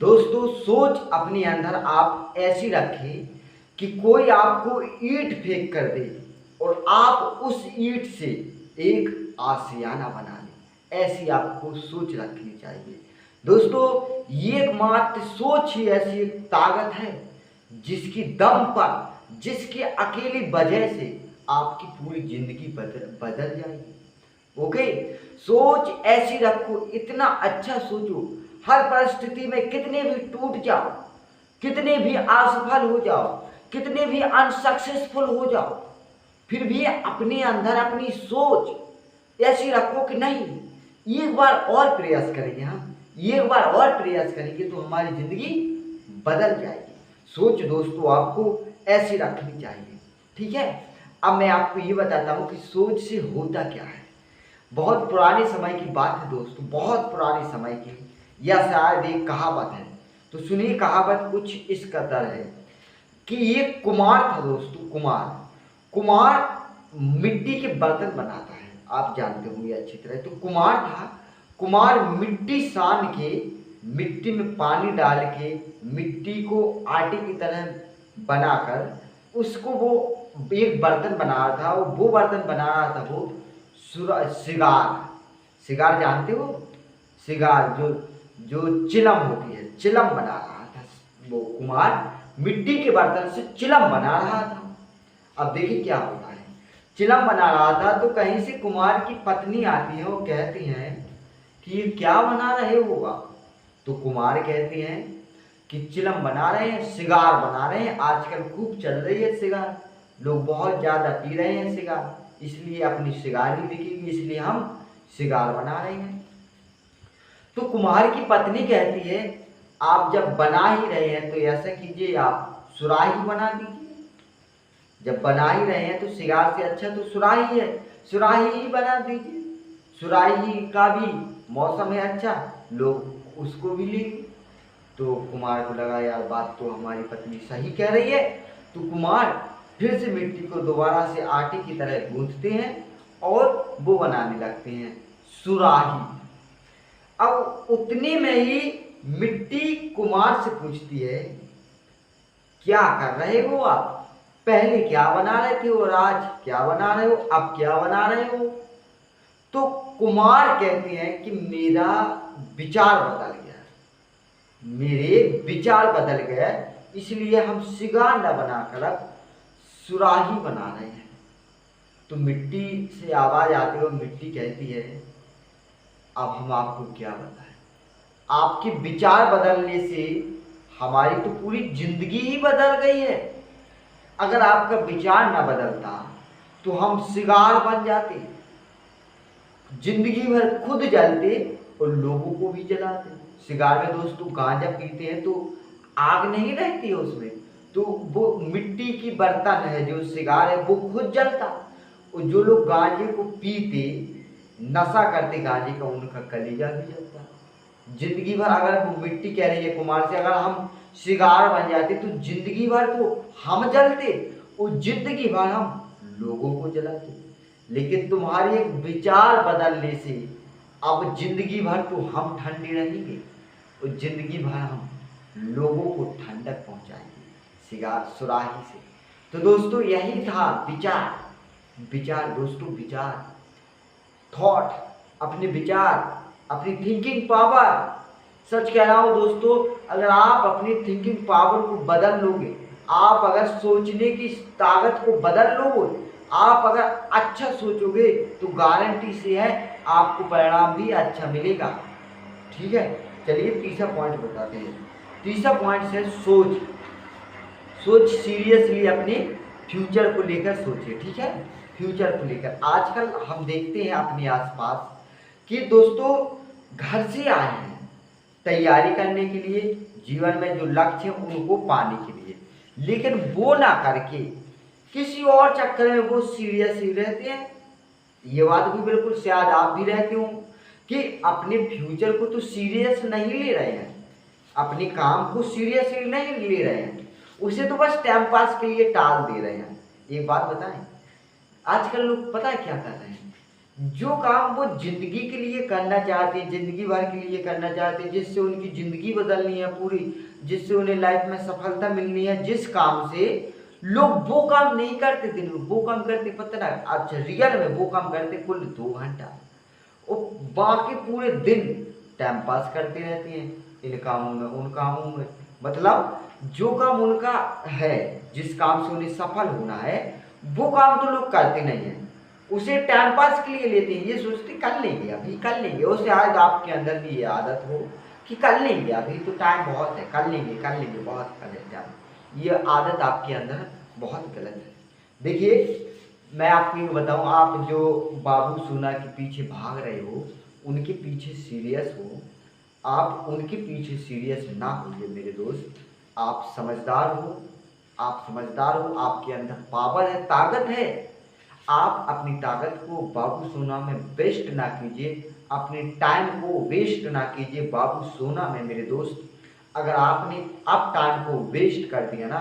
दोस्तों सोच अपने अंदर आप ऐसी रखें कि कोई आपको ईंट फेंक कर दे और आप उस ईंट से एक आशियाना बना लें। ऐसी आपको सोच रखनी चाहिए। दोस्तों ये एकमात्र सोच ही ऐसी एक ताकत है जिसकी दम पर, जिसकी अकेली वजह से आपकी पूरी जिंदगी बदल बदल जाएगी। ओके, सोच ऐसी रखो, इतना अच्छा सोचो, हर परिस्थिति में कितने भी टूट जाओ, कितने भी असफल हो जाओ, कितने भी अनसक्सेसफुल हो जाओ, फिर भी अपने अंदर अपनी सोच ऐसी रखो कि नहीं, एक बार और प्रयास करेंगे, हम एक बार और प्रयास करेंगे तो हमारी जिंदगी बदल जाएगी। सोच दोस्तों आपको ऐसी रखनी चाहिए। ठीक है, अब मैं आपको ये बताता हूं कि सोच से होता क्या है। बहुत पुराने समय की बात है दोस्तों, बहुत पुराने समय की, या शायद एक कहावत है। तो सुनिए, कहावत कुछ इस कदर है कि एक कुम्हार था दोस्तों। कुम्हार कुम्हार मिट्टी के बर्तन बनाता है, आप जानते होंगे अच्छी तरह। तो कुम्हार था, कुम्हार मिट्टी सान के, मिट्टी में पानी डाल के, मिट्टी को आटे की तरह बनाकर उसको वो एक बर्तन बना रहा था। वो बर्तन बना रहा था वो सिगार। सिगार जानते हो? सिगार जो जो चिलम होती है, चिलम बना रहा था वो कुम्हार। मिट्टी के बर्तन से चिलम बना रहा था। अब देखिए क्या होता है, चिलम बना रहा था तो कहीं से कुम्हार की पत्नी आती है, वो कहती हैं कि ये क्या बना रहे हो आप? तो कुम्हार कहते हैं कि चिलम बना रहे हैं, सिगार बना रहे हैं, आजकल खूब चल रही है सिगार, लोग बहुत ज्यादा पी रहे हैं सिगार, इसलिए अपनी सिगार ही बिकेगी, इसलिए हम सिगार बना रहे हैं। तो कुम्हार की पत्नी कहती है आप जब बना ही रहे हैं तो ऐसा कीजिए, आप सुराही बना दीजिए। जब बना ही रहे हैं तो सिगार से अच्छा तो सुराही है, सुराही ही बना दीजिए। सुराही का भी मौसम है अच्छा, लोग उसको भी लेंगे। तो कुमार को लगा यार बात तो हमारी पत्नी सही कह रही है। तो कुमार फिर से मिट्टी को दोबारा से आटे की तरह गूंथते हैं और वो बनाने लगते हैं सुराही। अब उतने में ही मिट्टी कुमार से पूछती है क्या कर रहे हो आप? पहले क्या बना रहे थे और आज क्या बना रहे हो, अब क्या बना रहे हो? तो कुमार कहते हैं कि मेरा विचार बदल गया, मेरे विचार बदल गए, इसलिए हम सिगार न बनाकर अब सुराही बना रहे हैं। तो मिट्टी से आवाज आती है और मिट्टी कहती है अब हम आपको क्या बताएं, आपके विचार बदलने से हमारी तो पूरी जिंदगी ही बदल गई है। अगर आपका विचार ना बदलता तो हम सिगार बन जाते, जिंदगी भर खुद जलते और लोगों को भी जलाते। सिगार में दोस्तों गांजा पीते हैं तो आग नहीं रहती है उसमें, तो वो मिट्टी की बर्तन है जो सिगार है वो खुद जलता। और जो लोग गांजे को पीते, नशा करते गांजे का, उनका कलेजा भी जलता। जिंदगी भर अगर वो मिट्टी कह रही है कुमार से, अगर हम सिगार बन जाते तो जिंदगी भर तो हम जलते और जिंदगी भर हम लोगों को जलाते। लेकिन तुम्हारे एक विचार बदलने से अब जिंदगी भर तो हम ठंडे रहेंगे और जिंदगी भर हम लोगों को ठंडक पहुंचाएंगे सिगार सुराही से। तो दोस्तों यही था विचार। विचार दोस्तों, विचार, थॉट, अपने विचार, अपनी थिंकिंग पावर। सच कह रहा हूं दोस्तों, अगर आप अपनी थिंकिंग पावर को बदल लोगे, आप अगर सोचने की ताकत को बदल लोगे, आप अगर अच्छा सोचोगे तो गारंटी से है आपको परिणाम भी अच्छा मिलेगा। ठीक है, चलिए तीसरा पॉइंट बताते हैं। तीसरा पॉइंट है सोच। सोच सीरियसली अपने फ्यूचर को लेकर सोचे। ठीक है, फ्यूचर को लेकर आजकल हम देखते हैं अपने आसपास कि दोस्तों घर से आए हैं तैयारी करने के लिए, जीवन में जो लक्ष्य है उनको पाने के लिए, लेकिन वो ना करके किसी और चक्कर में वो सीरियस ही रहते हैं। ये बात भी बिल्कुल शायद आप भी रहते हो कि अपने फ्यूचर को तो सीरियस नहीं ले रहे हैं, अपने काम को सीरियसली नहीं ले रहे हैं, उसे तो बस टाइम पास के लिए टाल दे रहे हैं। एक बात बताएं, आजकल लोग पता है क्या कर रहे हैं, जो काम वो जिंदगी के लिए करना चाहते हैं, जिंदगी भर के लिए करना चाहते हैं, जिससे उनकी जिंदगी बदलनी है पूरी, जिससे उन्हें लाइफ में सफलता मिलनी है, जिस काम से लोग वो काम नहीं करते दिन में, वो काम करते पता ना, अच्छा रियल में वो काम करते कुल 2 घंटा, और बाकी पूरे दिन टाइम पास करते रहते हैं इन कामों में उन कामों में। मतलब जो काम उनका है, जिस काम से उन्हें सफल होना है, वो काम तो लोग करते नहीं है, उसे टाइम पास के लिए लेते हैं। ये सोचते कर लेंगे अभी कर लेंगे, और शायद आपके अंदर भी ये आदत हो कि कर लेंगे अभी तो टाइम बहुत है, कर लेंगे बहुत कर लेंगे। ये आदत आपके अंदर बहुत गलत है। देखिए मैं आपको ये बताऊं, आप जो बाबू सोना के पीछे भाग रहे हो, उनके पीछे सीरियस हो, आप उनके पीछे सीरियस ना होइए मेरे दोस्त। आप समझदार हो, आप समझदार हो, आपके अंदर पावर है, ताकत है। आप अपनी ताकत को बाबू सोना में वेस्ट ना कीजिए, अपने टाइम को वेस्ट ना कीजिए बाबू सोना में मेरे दोस्त। अगर आपने अब टाइम को वेस्ट कर दिया ना,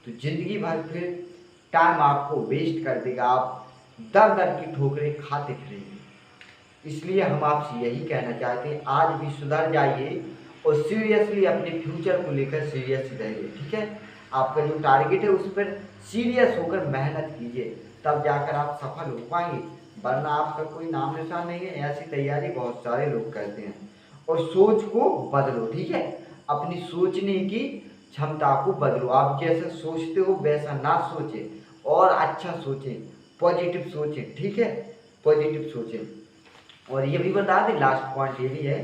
तो जिंदगी भर फिर टाइम आपको वेस्ट कर देगा, आप दर दर की ठोकरें खाते फिरेंगे। इसलिए हम आपसे यही कहना चाहते हैं, आज भी सुधर जाइए और सीरियसली अपने फ्यूचर को लेकर सीरियस रहिए, ठीक है। आपका जो टारगेट है उस पर सीरियस होकर मेहनत कीजिए, तब जाकर आप सफल हो पाएंगे, वरना आपका कोई नाम निशान नहीं है। ऐसी तैयारी बहुत सारे लोग करते हैं। और सोच को बदलो, ठीक है, अपनी सोचने की क्षमता को बदलो। आप जैसा सोचते हो वैसा ना सोचें, और अच्छा सोचें, पॉजिटिव सोचें, ठीक है, पॉजिटिव सोचें। और ये भी बता दें, लास्ट पॉइंट ये भी है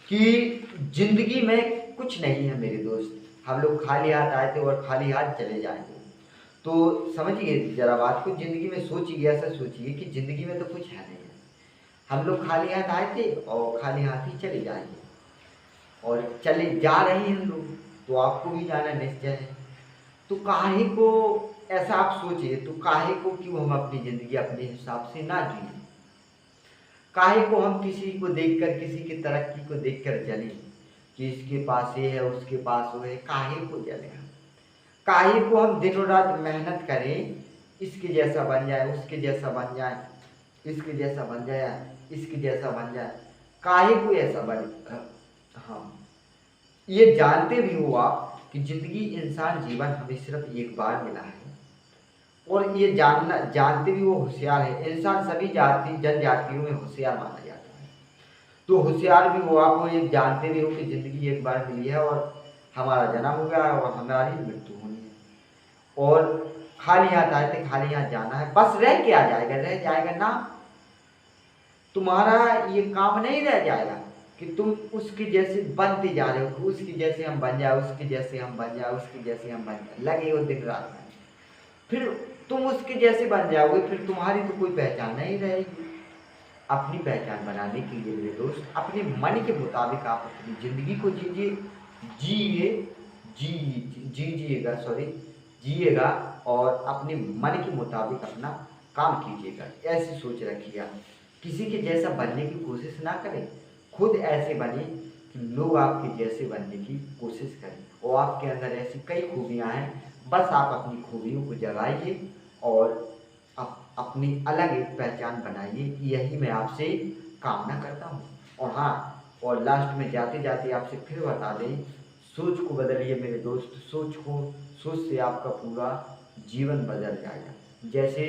कि जिंदगी में कुछ नहीं है मेरे दोस्त, हम लोग खाली हाथ आए थे और खाली हाथ चले जाएंगे। तो समझिए जरा बात को, जिंदगी में सोचिए, ऐसा सोचिए कि जिंदगी में तो कुछ है नहीं है, हम लोग खाली हाथ आए थे और खाली हाथ ही चले जाएंगे, और चले जा रहे हैं हम लोग, तो आपको भी जाना निश्चय है। तो काहे को ऐसा आप सोचिए, तो काहे को क्यों हम अपनी ज़िंदगी अपने हिसाब से ना जिए, काहे को हम किसी को देखकर, किसी की तरक्की को देखकर जलें कि इसके पास ये है उसके पास वो है, काहे को जले हम, काहे को हम दिनों रात मेहनत करें, इसके जैसा बन जाए, उसके जैसा बन जाए, इसके जैसा बन जाए, इसके जैसा बन जाए, काहे को ऐसा बने। हाँ, ये जानते भी हो आप कि जिंदगी इंसान जीवन हमें सिर्फ एक बार मिला है, और ये जानते भी वो होशियार है। इंसान सभी जनजातियों में होशियार माना जाता है, तो होशियार भी हो आप, ये जानते भी हो कि जिंदगी एक बार मिली है और हमारा जन्म हो गया है और हमारी मृत्यु होनी है, और खाली हाथ आए थे खाली हाथ जाना है, बस रह के आ जाएगा, रह जाएगा ना, तुम्हारा ये काम नहीं रह जाएगा कि तुम उसके जैसे बनते जा रहे हो, उसके जैसे हम बन जाए, उसके जैसे हम बन जाए, उसके जैसे हम बन जाए, लगे हो दिन रात में, फिर तुम उसके जैसे बन जाओगे, फिर तुम्हारी तो कोई पहचान नहीं रहेगी। अपनी पहचान बनाने के लिए मेरे दोस्त, अपने मन के मुताबिक आप अपनी जिंदगी को जीजिए, जिए जीजिएगा, सॉरी, जिएगा, और अपने मन के मुताबिक अपना काम कीजिएगा। ऐसी सोच रखिए आप, किसी के जैसा बनने की कोशिश ना करें, खुद ऐसे बने कि लोग आपके जैसे बनने की कोशिश करें, और आपके अंदर ऐसी कई खूबियाँ हैं, बस आप अपनी खूबियों को जगाइए और अपनी अलग एक पहचान बनाइए, यही मैं आपसे कामना करता हूँ। और हाँ, और लास्ट में जाते जाते आपसे फिर बता दें, सोच को बदलिए मेरे दोस्त, सोच से आपका पूरा जीवन बदल जाएगा। जैसे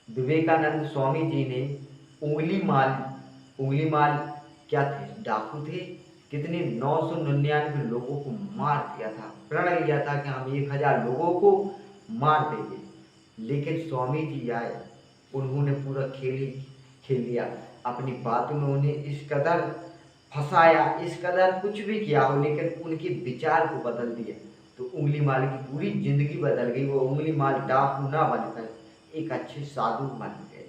विवेकानंद स्वामी जी ने उंगली माल क्या थे, डाकू थे, कितने 999 लोगों को मार दिया था, प्रण लिया था कि हम 1000 लोगों को मार देंगे, लेकिन स्वामी जी आए, उन्होंने पूरा खेल ही खेल लिया, अपनी बातों में उन्हें इस कदर फंसाया, इस कदर कुछ भी किया हो, लेकिन उनके विचार को बदल दिया, तो उंगली माल की पूरी जिंदगी बदल गई। वो उंगली माल डाकू ना बनकर एक अच्छे साधु बन गए।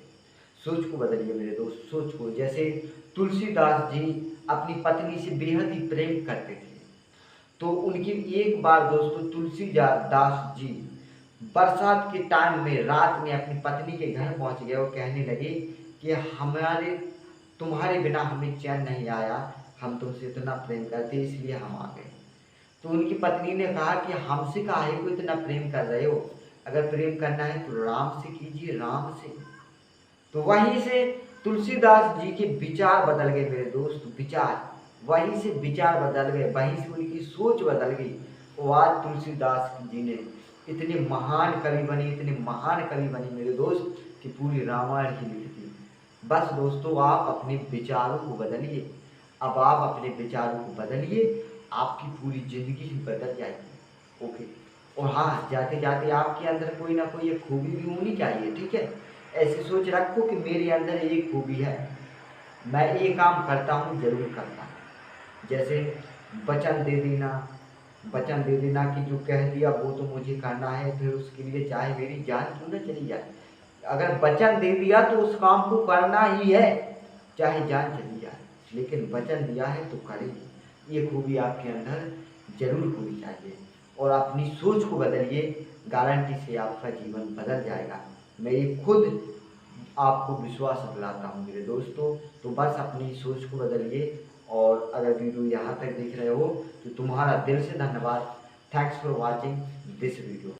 सोच को बदलिए मेरे दोस्त, सोच को। जैसे तुलसीदास जी अपनी पत्नी से बेहद ही प्रेम करते थे, तो उनकी एक बार दोस्तों तुलसीदास जी बरसात के टाइम में रात में अपनी पत्नी के घर पहुंच गए और कहने लगे कि हमारे तुम्हारे बिना हमें चैन नहीं आया, हम तुमसे इतना प्रेम करते इसलिए हम आ गए। तो उनकी पत्नी ने कहा कि हमसे काहे को इतना प्रेम कर रहे हो, अगर प्रेम करना है तो राम से कीजिए, राम से। तो वहीं से तुलसीदास जी के विचार बदल गए मेरे दोस्त, विचार, वहीं से विचार बदल गए, वहीं से उनकी सोच बदल गई। और आज तुलसीदास जी ने इतने महान कवि बने, इतने महान कवि बने मेरे दोस्त, कि पूरी रामायण ही लिख दी। बस दोस्तों, आप अपने विचारों को बदलिए। अब आप अपने विचारों को बदलिए, आपकी पूरी ज़िंदगी ही बदल जाएगी। ओके। और हाँ, जाते जाते आपके अंदर कोई ना कोई एक खूबी भी होनी चाहिए, ठीक है। ऐसी सोच रखो कि मेरे अंदर एक खूबी है, मैं ये काम करता हूँ, ज़रूर करता हूँ। जैसे वचन दे देना, वचन दे देना कि जो कह दिया वो तो मुझे करना है, फिर उसके लिए चाहे मेरी जान क्यों ना चली जाए। अगर वचन दे दिया तो उस काम को करना ही है, चाहे जान चली जाए, लेकिन वचन दिया है तो करेंगे। ये खूबी आपके अंदर जरूर होनी चाहिए। और अपनी सोच को बदलिए, गारंटी से आपका जीवन बदल जाएगा। मैं ये खुद आपको विश्वास दिलाता हूँ मेरे दोस्तों। तो बस अपनी सोच को बदलिए। और अगर वीडियो यहाँ तक देख रहे हो तो तुम्हारा दिल से धन्यवाद। Thanks for watching this video.